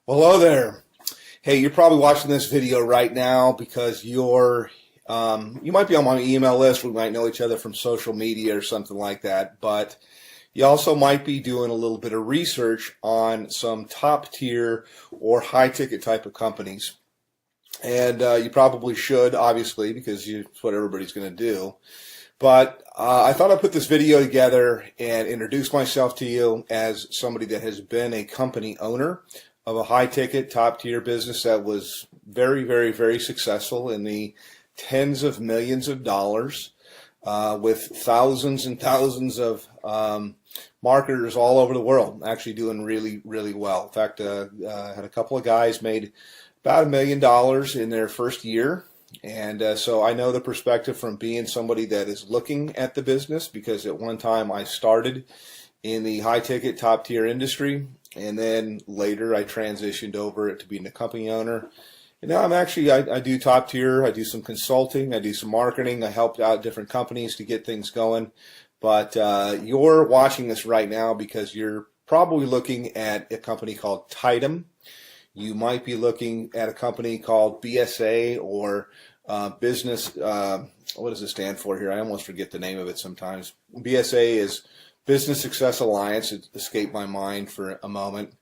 Hello there. Hey, you're probably watching this video right now because you might be on my email list. We might know each other from social media or something like that. But you also might be doing a little bit of research on some top tier or high ticket type of companies. And you probably should, obviously, because it's what everybody's going to do. But I thought I'd put this video together and introduce myself to you as somebody that has been a company owner of a high-ticket, top-tier business that was very, very, very successful in the tens of millions of dollars with thousands and thousands of marketers all over the world, actually doing really, really well. In fact, I had a couple of guys made about $1 million in their first year. And so I know the perspective from being somebody that is looking at the business, because at one time I started in the high-ticket, top-tier industry, and then later I transitioned over to being a company owner. And now I do top-tier, I do some consulting, I do some marketing, I helped out different companies to get things going. But you're watching this right now because you're probably looking at a company called Tidem. You might be looking at a company called BSA or business, what does it stand for here? I almost forget the name of it sometimes. BSA is Business Success Alliance. It escaped my mind for a moment.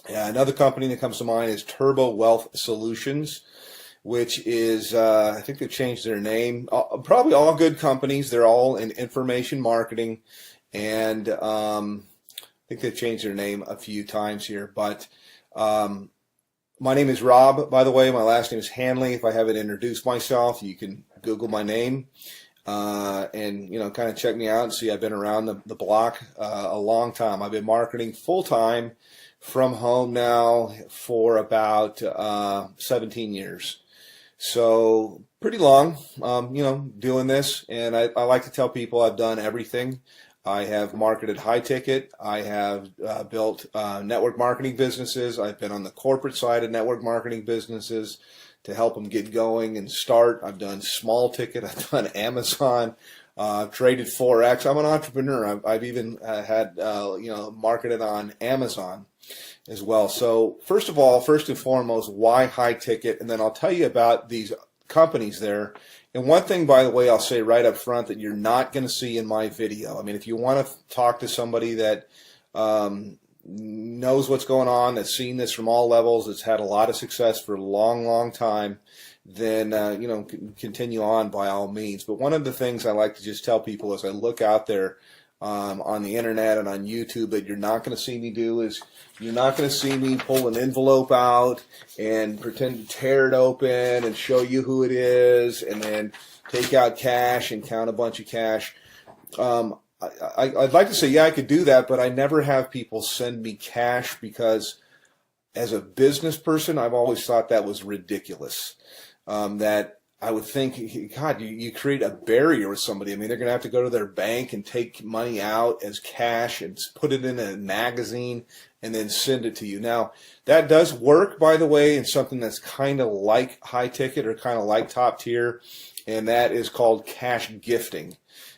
Another company that comes to mind is Turbo Wealth Solutions, which is, I think they've changed their name. Probably all good companies. They're all in information marketing. And I think they've changed their name a few times here. But my name is Rob, by the way. My last name is Hanley. If I haven't introduced myself, you can Google my name. And kind of check me out and see I've been around the block a long time. I've been marketing full-time from home now for about 17 years. So pretty long, doing this. And I like to tell people I've done everything. I have marketed high ticket. I have built network marketing businesses. I've been on the corporate side of network marketing businesses to help them get going and start. I've done small ticket. I've done Amazon. I've traded Forex. I'm an entrepreneur. I've even had marketed on Amazon as well. So first and foremost, why high ticket? And then I'll tell you about these companies there. And one thing, by the way, I'll say right up front that you're not going to see in my video. I mean, if you want to talk to somebody that knows what's going on, that's seen this from all levels, that's had a lot of success for a long, long time, then, continue on by all means. But one of the things I like to just tell people as I look out there on the internet and on YouTube that you're not going to see me do is you're not going to see me pull an envelope out and pretend to tear it open and show you who it is and then take out cash and count a bunch of cash. I'd like to say, yeah, I could do that, but I never have people send me cash because as a business person, I've always thought that was ridiculous. That I would think, God, you create a barrier with somebody. I mean, they're going to have to go to their bank and take money out as cash and put it in a magazine and then send it to you. Now, that does work, by the way, in something that's kind of like high ticket or kind of like top tier, and that is called cash gifting.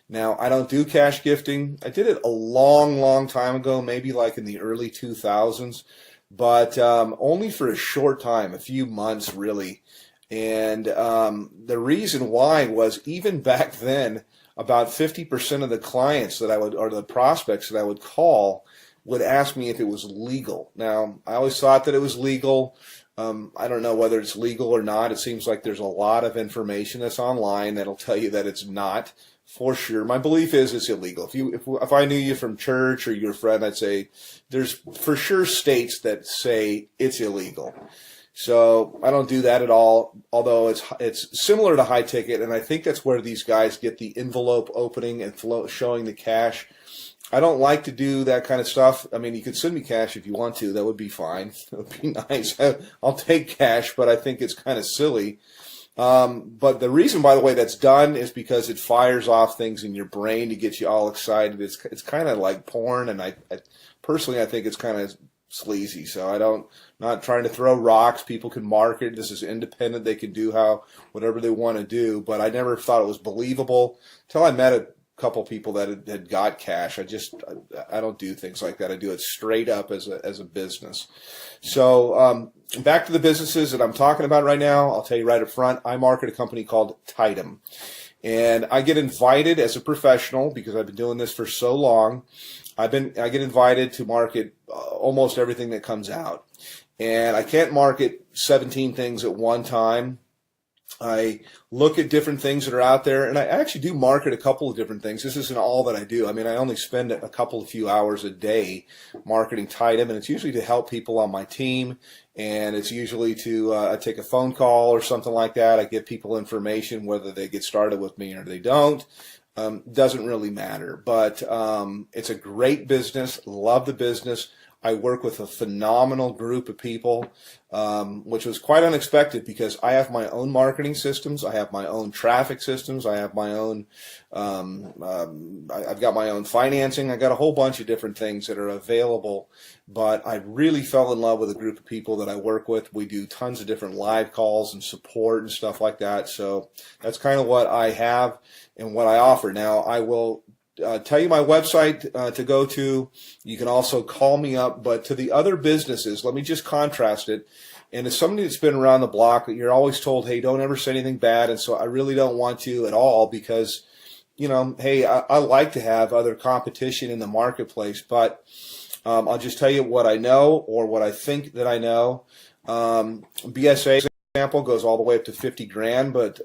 Now, I don't do cash gifting. I did it a long, long time ago, maybe like in the early 2000s, but only for a short time, a few months really. And the reason why was even back then, about 50% of the clients that I would, or the prospects that I would call, would ask me if it was legal. Now, I always thought that it was legal. I don't know whether it's legal or not. It seems like there's a lot of information that's online that'll tell you that it's not. For sure. My belief is it's illegal. If I knew you from church or you're a friend, I'd say there's for sure states that say it's illegal. So I don't do that at all, although it's similar to high ticket, and I think that's where these guys get the envelope opening and showing the cash. I don't like to do that kind of stuff. I mean, you could send me cash if you want to. That would be fine. It would be nice. I'll take cash, but I think it's kind of silly. But the reason, by the way, that's done is because it fires off things in your brain to get you all excited. It's kind of like porn, and I personally, I think it's kind of sleazy. So not trying to throw rocks. People can market. This is independent. They can do whatever they want to do. But I never thought it was believable until I met couple people that had got cash. I don't do things like that. I do it straight up as a business. So back to the businesses that I'm talking about right now. I'll tell you right up front. I market a company called Tidem, and I get invited as a professional because I've been doing this for so long. I get invited to market almost everything that comes out, and I can't market 17 things at one time. I look at different things that are out there, and I actually do market a couple of different things. This isn't all that I do. I mean, I only spend a few hours a day marketing Tidem, and it's usually to help people on my team, and it's usually to I take a phone call or something like that. I give people information, whether they get started with me or they don't. Doesn't really matter, but it's a great business. Love the business. I work with a phenomenal group of people, which was quite unexpected because I have my own marketing systems. I have my own traffic systems. I have my own, I've got my own financing. I got a whole bunch of different things that are available, but I really fell in love with a group of people that I work with. We do tons of different live calls and support and stuff like that. So that's kind of what I have and what I offer. Now, I will tell you my website to go to. You can also call me up, but to the other businesses, let me just contrast it. And as somebody that's been around the block, you're always told, hey, don't ever say anything bad. And so I really don't want to at all because, you know, hey, I like to have other competition in the marketplace, but I'll just tell you what I know or what I think that I know. BSA example goes all the way up to 50 grand, but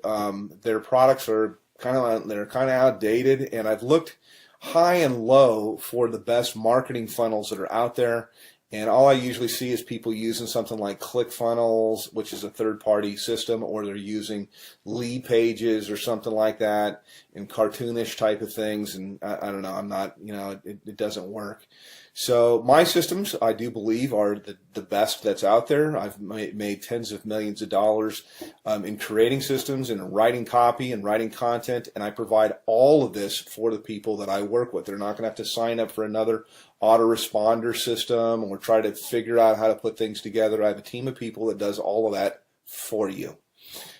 their products are kind of outdated, and I've looked high and low for the best marketing funnels that are out there, and all I usually see is people using something like ClickFunnels, which is a third-party system, or they're using Lead Pages or something like that, and cartoonish type of things, and I don't know, I'm not, you know, it doesn't work. So my systems, I do believe, are the best that's out there. I've made tens of millions of dollars in creating systems and writing copy and writing content, and I provide all of this for the people that I work with. They're not going to have to sign up for another autoresponder system or try to figure out how to put things together. I have a team of people that does all of that for you.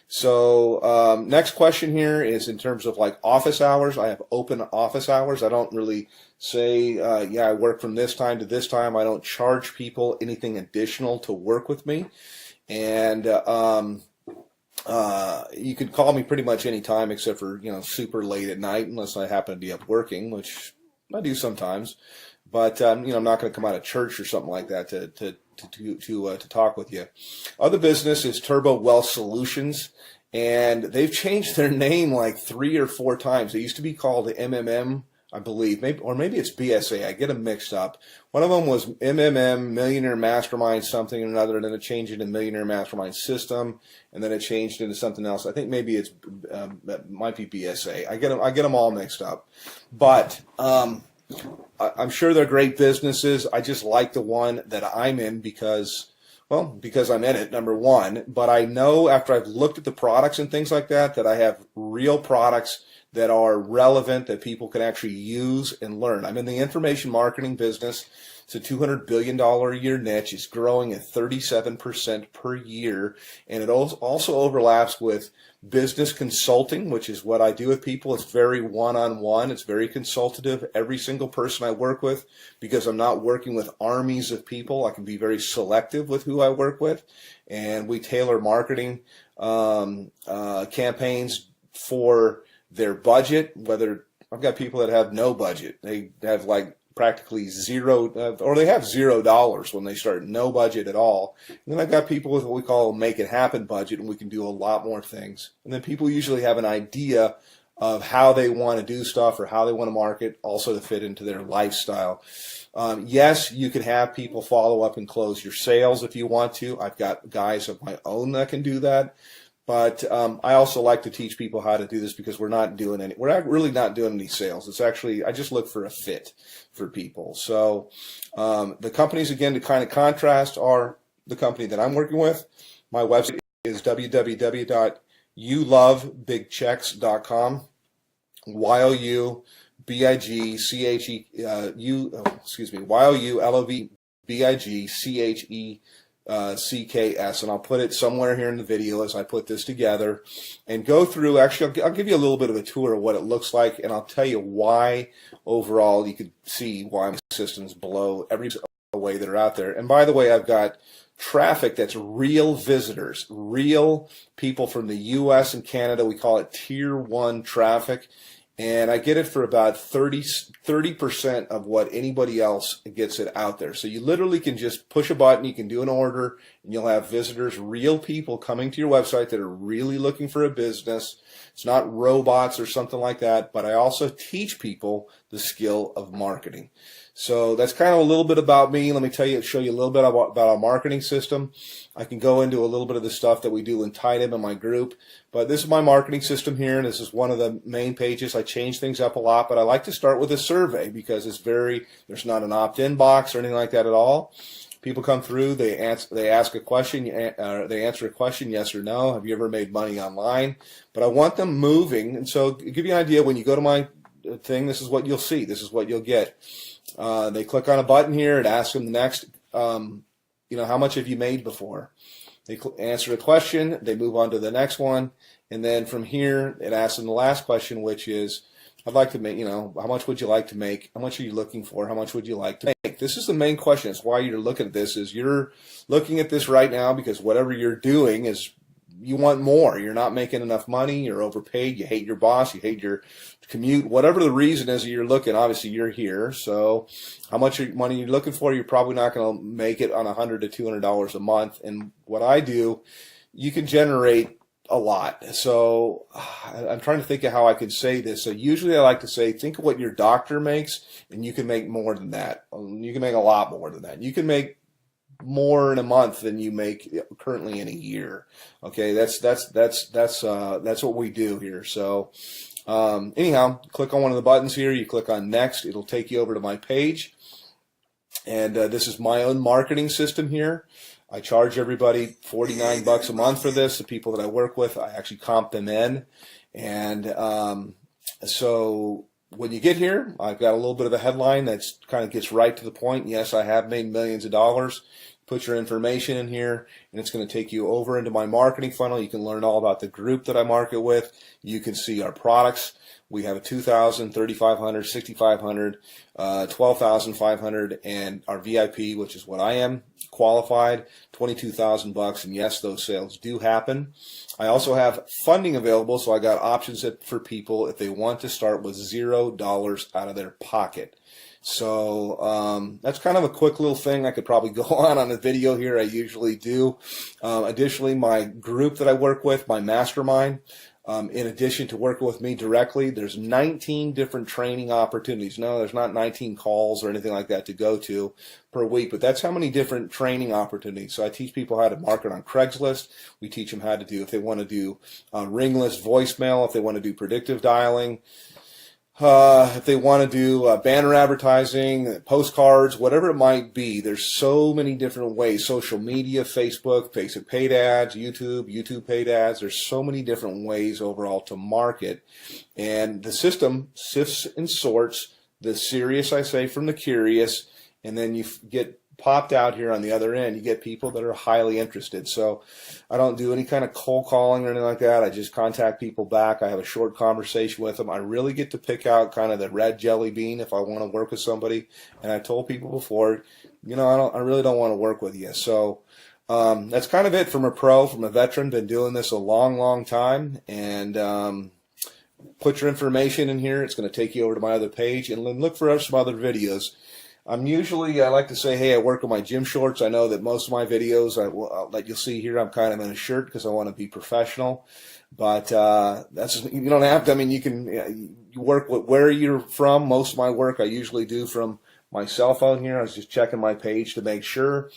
So next question here is in terms of like office hours. I have open office hours. I don't really say, yeah, I work from this time to this time. I don't charge people anything additional to work with me. And you can call me pretty much any time except for, you know, super late at night unless I happen to be up working, which I do sometimes. But, you know, I'm not going to come out of church or something like that to talk with you. Other business is Turbo Wealth Solutions, and they've changed their name like 3 or 4 times. They used to be called MMM, I believe, maybe it's BSA. I get them mixed up. One of them was MMM, Millionaire Mastermind something or another, and then it changed into Millionaire Mastermind System, and then it changed into something else. I think maybe it might be BSA. I get them all mixed up, but I'm sure they're great businesses. I just like the one that I'm in because I'm in it, number one. But I know after I've looked at the products and things like that, that I have real products that are relevant, that people can actually use and learn. I'm in the information marketing business. It's a $200 billion a year niche. It's growing at 37% per year. And it also overlaps with business consulting, which is what I do with people. It's very one-on-one. It's very consultative. Every single person I work with, because I'm not working with armies of people, I can be very selective with who I work with. And we tailor marketing campaigns for their budget. Whether I've got people that have no budget. They have like practically zero, or they have $0 when they start, no budget at all. And then I've got people with what we call a make it happen budget, and we can do a lot more things. And then people usually have an idea of how they want to do stuff or how they want to market, also to fit into their lifestyle. Yes, you can have people follow up and close your sales if you want to. I've got guys of my own that can do that. But I also like to teach people how to do this because we're not really not doing any sales. It's actually, I just look for a fit for people. So the companies, again, to kind of contrast, are the company that I'm working with. My website is www.youlovebigchecks.com. YOULOVEBIGCHECKS.com. CKS, and I'll put it somewhere here in the video as I put this together and go through. Actually, I'll give you a little bit of a tour of what it looks like, and I'll tell you why overall you could see why my systems blow every way that are out there. And by the way, I've got traffic that's real visitors, real people from the US and Canada. We call it tier 1 traffic. And I get it for about 30% of what anybody else gets it out there. So you literally can just push a button, you can do an order, and you'll have visitors, real people coming to your website that are really looking for a business. It's not robots or something like that, but I also teach people the skill of marketing. So that's kind of a little bit about me. Let me show you a little bit about our marketing system. I can go into a little bit of the stuff that we do in Tidem in my group, but this is my marketing system here, and this is one of the main pages. I change things up a lot, but I like to start with a survey because there's not an opt-in box or anything like that at all. People come through, they ask a question, they answer a question, yes or no. Have you ever made money online? But I want them moving, and so to give you an idea, when you go to my thing, this is what you'll see. This is what you'll get. They click on a button here. It asks them the next, how much have you made before? They answer a question. They move on to the next one. And then from here, it asks them the last question, which is, I'd like to make, how much would you like to make? How much are you looking for? How much would you like to make? This is the main question. It's why you're looking at this, is you're looking at this right now because whatever you're doing is you want more. You're not making enough money. You're overpaid. You hate your boss. You hate your commute. Whatever the reason is that you're looking, obviously you're here. So how much money you're looking for, you're probably not going to make it on $100 to $200 a month. And what I do, you can generate a lot. So I'm trying to think of how I could say this. So usually I like to say, think of what your doctor makes, and you can make more than that. You can make a lot more than that. You can make more in a month than you make currently in a year. Okay, that's what we do here. So anyhow, click on one of the buttons here. You click on next. It'll take you over to my page. And this is my own marketing system here. I charge everybody $49 a month for this. The people that I work with, I actually comp them in. And so when you get here, I've got a little bit of a headline that's kind of gets right to the point. Yes, I have made millions of dollars. Put your information in here, and it's going to take you over into my marketing funnel. You can learn all about the group that I market with. You can see our products. We have a $2,000, $3,500, $6,500, $12,500, and our VIP, which is what I am, qualified, $22,000. And yes, those sales do happen. I also have funding available, so I got options for people if they want to start with $0 out of their pocket. So that's kind of a quick little thing. I could probably go on a video here. I usually do. Additionally, my group that I work with, my mastermind, in addition to working with me directly, there's 19 different training opportunities. No, there's not 19 calls or anything like that to go to per week, but that's how many different training opportunities. So I teach people how to market on Craigslist. We teach them how to do, if they want to do ringless voicemail, if they want to do predictive dialing, if they want to do banner advertising, postcards, whatever it might be. There's so many different ways. Social media, Facebook, Facebook paid ads, YouTube paid ads. There's so many different ways overall to market. And the system sifts and sorts the serious, I say, from the curious, and then you get popped out here on the other end. You get people that are highly interested. So I don't do any kind of cold calling or anything like that. I just contact people back. I have a short conversation with them. I really get to pick out kind of the red jelly bean if I want to work with somebody. And I told people before, I really don't want to work with you. So that's kind of it from a pro, from a veteran. Been doing this a long, long time. And put your information in here. It's going to take you over to my other page, and look for some other videos. I like to say, hey, I work in my gym shorts. I know that most of my videos that you'll see here, I'm kind of in a shirt because I want to be professional. But you don't have to. I mean, you can you work with where you're from. Most of my work I usually do from my cell phone here. I was just checking my page to make sure.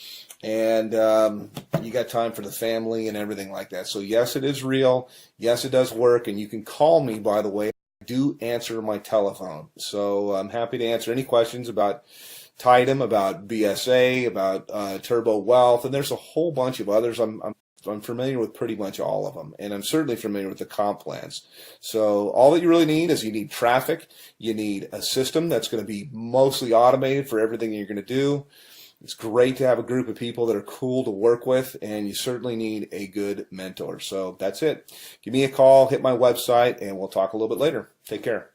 And you got time for the family and everything like that. So yes, it is real. Yes, it does work. And you can call me, by the way. I do answer my telephone. So I'm happy to answer any questions about Tidem, about BSA, about Turbo Wealth, and there's a whole bunch of others. I'm familiar with pretty much all of them, and I'm certainly familiar with the comp plans. So all that you really need is you need traffic, you need a system that's going to be mostly automated for everything you're going to do. It's great to have a group of people that are cool to work with, and you certainly need a good mentor. So that's it. Give me a call, hit my website, and we'll talk a little bit later. Take care.